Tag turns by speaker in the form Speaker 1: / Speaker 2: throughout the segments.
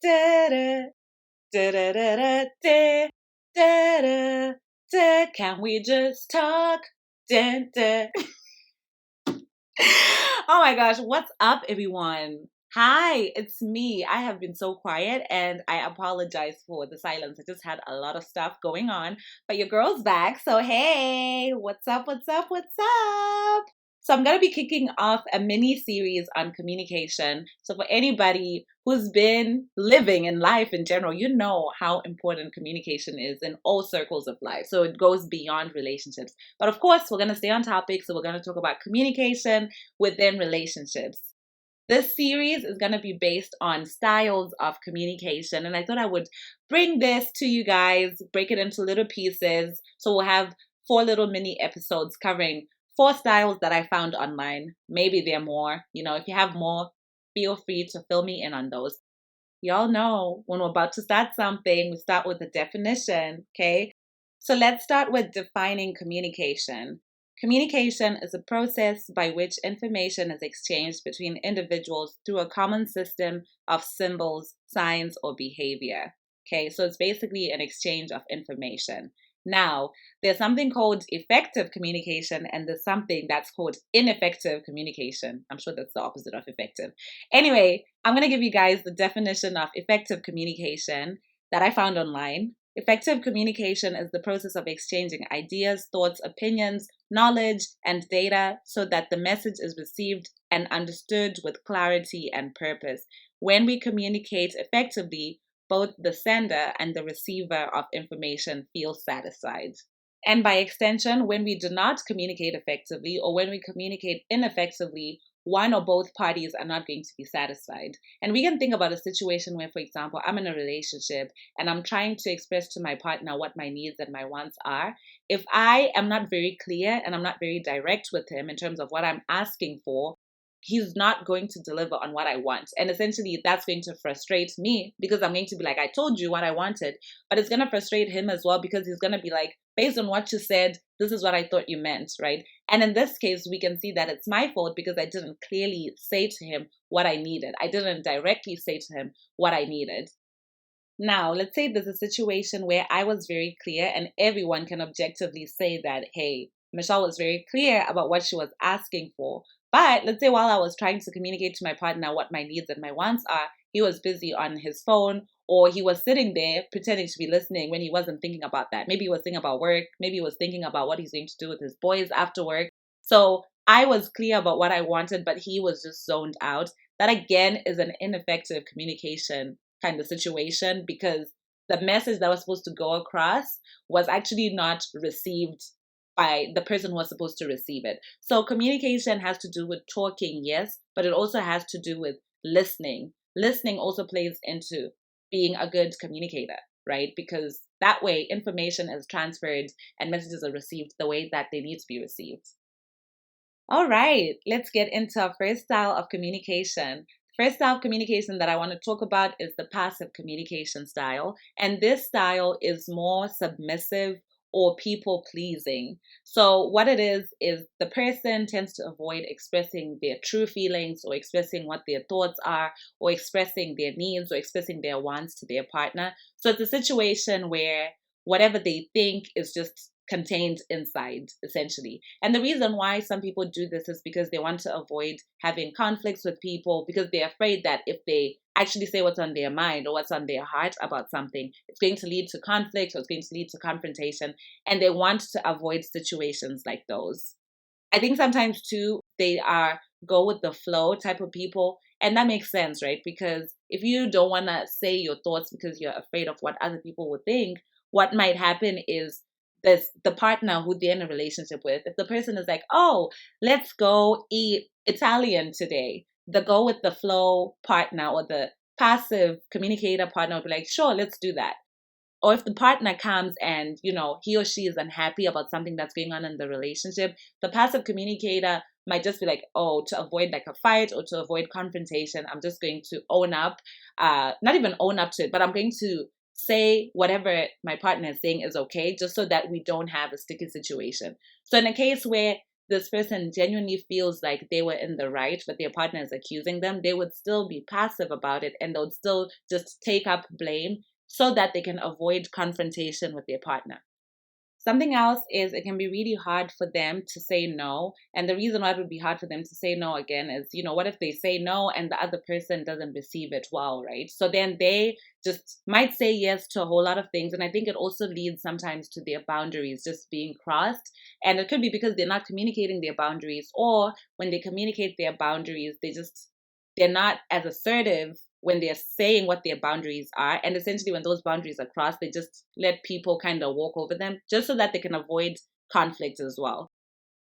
Speaker 1: da da da da da da da da da. Can we just talk? Da da. Oh my gosh, what's up, everyone? Hi, it's me. I have been so quiet and I apologize for the silence. I just had a lot of stuff going on, but your girl's back. So, hey, what's up? What's up? What's up? So, I'm going to be kicking off a mini series on communication. So, for anybody who's been living in life in general, you know how important communication is in all circles of life. So, it goes beyond relationships. But of course, we're going to stay on topic. So, we're going to talk about communication within relationships. This series is going to be based on styles of communication, and I thought I would bring this to you guys, break it into little pieces. So we'll have 4 little mini episodes covering 4 styles that I found online. Maybe there are more. If you have more, feel free to fill me in on those. Y'all know when we're about to start something, we start with a definition, okay? So let's start with defining communication. Communication is a process by which information is exchanged between individuals through a common system of symbols, signs, or behavior. Okay, so it's basically an exchange of information. Now, there's something called effective communication, and there's something that's called ineffective communication. I'm sure that's the opposite of effective. Anyway, I'm going to give you guys the definition of effective communication that I found online. Effective communication is the process of exchanging ideas, thoughts, opinions, knowledge, and data so that the message is received and understood with clarity and purpose. When we communicate effectively, both the sender and the receiver of information feel satisfied. And by extension, when we do not communicate effectively or when we communicate ineffectively, one or both parties are not going to be satisfied. And we can think about a situation where, for example, I'm in a relationship and I'm trying to express to my partner what my needs and my wants are. If I am not very clear and I'm not very direct with him in terms of what I'm asking for, he's not going to deliver on what I want. And essentially, that's going to frustrate me because I'm going to be like, I told you what I wanted. But it's going to frustrate him as well because he's going to be like, based on what you said, this is what I thought you meant, right? And in this case, we can see that it's my fault because I didn't clearly say to him what I needed. I didn't directly say to him what I needed. Now, let's say there's a situation where I was very clear and everyone can objectively say that, hey, Michelle was very clear about what she was asking for. But let's say while I was trying to communicate to my partner what my needs and my wants are, he was busy on his phone or he was sitting there pretending to be listening when he wasn't thinking about that. Maybe he was thinking about work. Maybe he was thinking about what he's going to do with his boys after work. So I was clear about what I wanted, but he was just zoned out. That again is an ineffective communication kind of situation because the message that was supposed to go across was actually not received by the person who was supposed to receive it. So communication has to do with talking, yes, but it also has to do with listening. Listening also plays into being a good communicator, right? Because that way information is transferred and messages are received the way that they need to be received. All right, let's get into our first style of communication. First style of communication that I want to talk about is the passive communication style. And this style is more submissive or people pleasing. So what it is the person tends to avoid expressing their true feelings or expressing what their thoughts are or expressing their needs or expressing their wants to their partner. So it's a situation where whatever they think is just contained inside, essentially. And the reason why some people do this is because they want to avoid having conflicts with people because they're afraid that if they actually say what's on their mind or what's on their heart about something, it's going to lead to conflict or it's going to lead to confrontation. And they want to avoid situations like those. I think sometimes too, they are go with the flow type of people. And that makes sense, right? Because if you don't want to say your thoughts because you're afraid of what other people would think, what might happen is the partner who they're in a relationship with, if the person is like, oh, let's go eat Italian today, the go with the flow partner or the passive communicator partner will be like, sure, let's do that. Or if the partner comes and, he or she is unhappy about something that's going on in the relationship, the passive communicator might just be like, oh, to avoid like a fight or to avoid confrontation, I'm just going to own up, not even own up to it, but I'm going to say whatever my partner is saying is okay, just so that we don't have a sticky situation. So in a case where this person genuinely feels like they were in the right, but their partner is accusing them, they would still be passive about it and they would still just take up blame so that they can avoid confrontation with their partner. Something else is it can be really hard for them to say no. And the reason why it would be hard for them to say no again is, what if they say no and the other person doesn't receive it well, right? So then they just might say yes to a whole lot of things. And I think it also leads sometimes to their boundaries just being crossed. And it could be because they're not communicating their boundaries, or when they communicate their boundaries, they're not as assertive when they're saying what their boundaries are. And essentially when those boundaries are crossed, they just let people kind of walk over them just so that they can avoid conflict as well.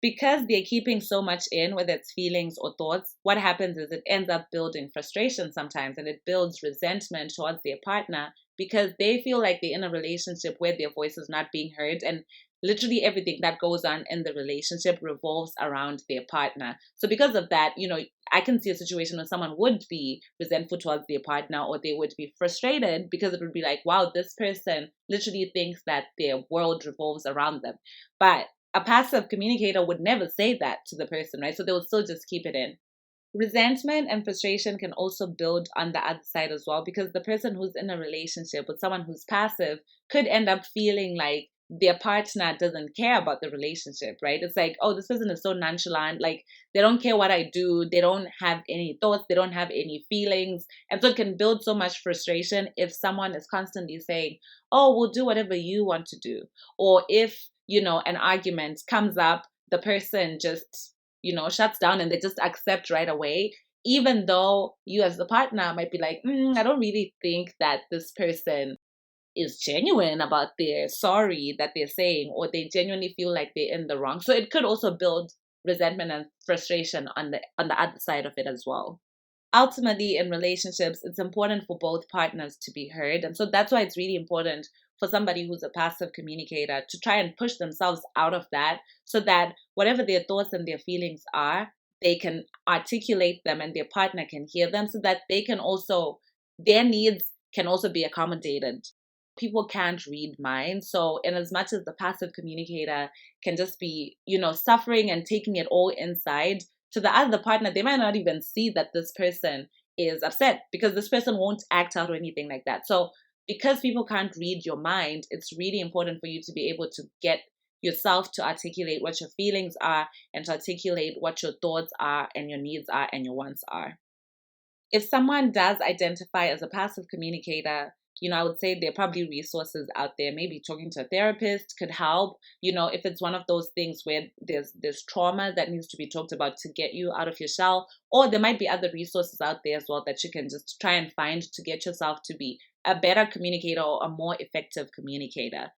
Speaker 1: Because they're keeping so much in, whether it's feelings or thoughts, what happens is it ends up building frustration sometimes, and it builds resentment towards their partner because they feel like they're in a relationship where their voice is not being heard, and literally everything that goes on in the relationship revolves around their partner. So because of that, I can see a situation where someone would be resentful towards their partner, or they would be frustrated because it would be like, wow, this person literally thinks that their world revolves around them. But a passive communicator would never say that to the person, right? So they would still just keep it in. Resentment and frustration can also build on the other side as well, because the person who's in a relationship with someone who's passive could end up feeling like their partner doesn't care about the relationship, right? It's like, oh, this person is so nonchalant. Like, they don't care what I do. They don't have any thoughts. They don't have any feelings. And so it can build so much frustration if someone is constantly saying, oh, we'll do whatever you want to do. Or if, an argument comes up, the person just, shuts down and they just accept right away, even though you as the partner might be like, I don't really think that this person is genuine about their sorry that they're saying, or they genuinely feel like they're in the wrong. So it could also build resentment and frustration on the other side of it as well. Ultimately, in relationships, it's important for both partners to be heard. And so that's why it's really important for somebody who's a passive communicator to try and push themselves out of that, so that whatever their thoughts and their feelings are, they can articulate them and their partner can hear them, so that their needs can also be accommodated. People can't read minds. So in as much as the passive communicator can just be, suffering and taking it all inside, to the other partner, they might not even see that this person is upset, because this person won't act out or anything like that. So because people can't read your mind, it's really important for you to be able to get yourself to articulate what your feelings are, and to articulate what your thoughts are and your needs are and your wants are. If someone does identify as a passive communicator, I would say there are probably resources out there. Maybe talking to a therapist could help. If it's one of those things where there's trauma that needs to be talked about to get you out of your shell, or there might be other resources out there as well that you can just try and find to get yourself to be a better communicator or a more effective communicator.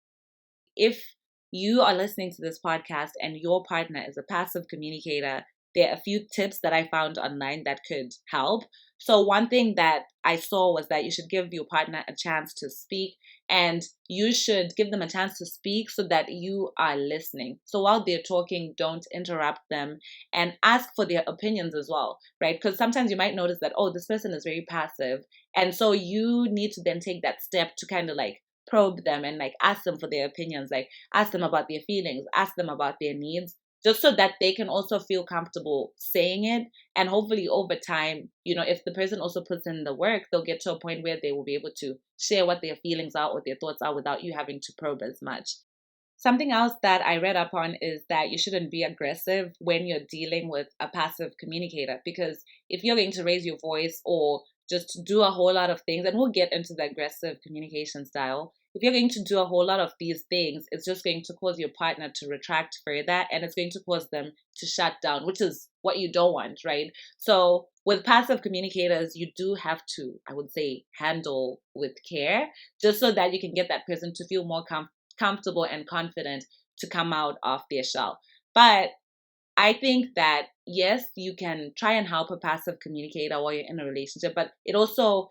Speaker 1: If you are listening to this podcast and your partner is a passive communicator, there are a few tips that I found online that could help. So one thing that I saw was that you should give your partner a chance to speak, and you should give them a chance to speak so that you are listening. So while they're talking, don't interrupt them, and ask for their opinions as well, right? Because sometimes you might notice that, oh, this person is very passive. And so you need to then take that step to kind of like probe them and like ask them for their opinions, like ask them about their feelings, ask them about their needs, just so that they can also feel comfortable saying it. And hopefully over time, if the person also puts in the work, they'll get to a point where they will be able to share what their feelings are, what their thoughts are, without you having to probe as much. Something else that I read up on is that you shouldn't be aggressive when you're dealing with a passive communicator, because if you're going to raise your voice or just do a whole lot of things, and we'll get into the aggressive communication style, if you're going to do a whole lot of these things, it's just going to cause your partner to retract further, and it's going to cause them to shut down, which is what you don't want, right? So with passive communicators, you do have to, I would say, handle with care, just so that you can get that person to feel more comfortable and confident to come out of their shell. But I think that, yes, you can try and help a passive communicator while you're in a relationship, but it also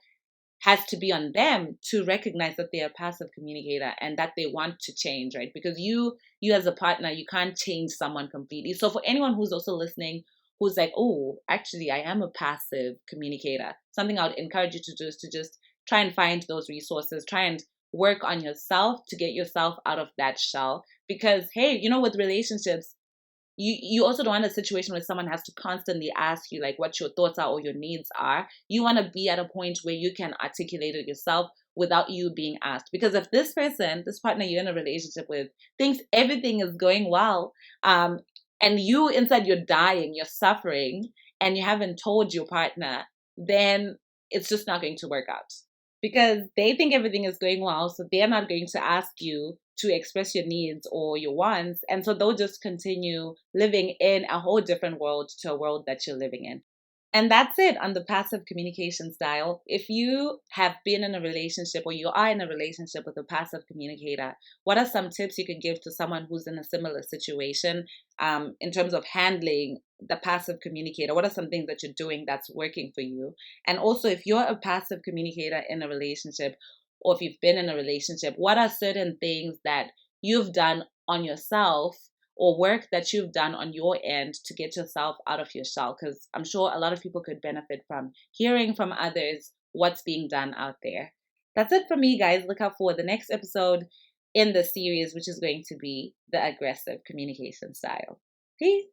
Speaker 1: has to be on them to recognize that they're a passive communicator and that they want to change, right? Because you as a partner, you can't change someone completely. So for anyone who's also listening, who's like, oh, actually, I am a passive communicator, something I would encourage you to do is to just try and find those resources, try and work on yourself to get yourself out of that shell. Because, hey, with relationships, you also don't want a situation where someone has to constantly ask you like what your thoughts are or your needs are. You want to be at a point where you can articulate it yourself without you being asked. Because if this person, this partner you're in a relationship with, thinks everything is going well, and you inside you're dying, you're suffering, and you haven't told your partner, then it's just not going to work out. Because they think everything is going well, so they're not going to ask you to express your needs or your wants. And so they'll just continue living in a whole different world to a world that you're living in. And that's it on the passive communication style. If you have been in a relationship or you are in a relationship with a passive communicator, what are some tips you can give to someone who's in a similar situation in terms of handling the passive communicator? What are some things that you're doing that's working for you? And also, if you're a passive communicator in a relationship, or if you've been in a relationship, what are certain things that you've done on yourself or work that you've done on your end to get yourself out of your shell? Because I'm sure a lot of people could benefit from hearing from others what's being done out there. That's it for me, guys. Look out for the next episode in the series, which is going to be the aggressive communication style. Peace.